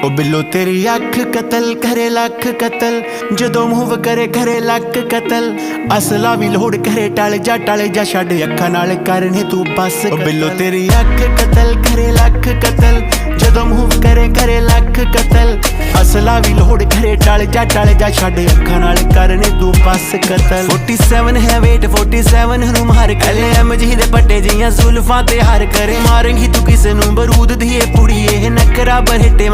ओ बिल्लो तेरी अख कतल करे लख कतल, जदों मूव करे करे लक कतल। असला भी लोड़ करे टल जा छड़ अखा नाल करने तू बस। ओ बिल्लो तेरी अख कतल करे लख कतल, जदों मूव करे करे लख कतल। असला भी लोड़ करे टल जा छड़ अखा नाल करने तू बस कतल। 47 है वेट 47 नू मार कले MG दे पट्टे जियां जुल्फां ते हार करे। मारेंगी तू किसे नू बरूद दी पुड़िए नकरा बरहटे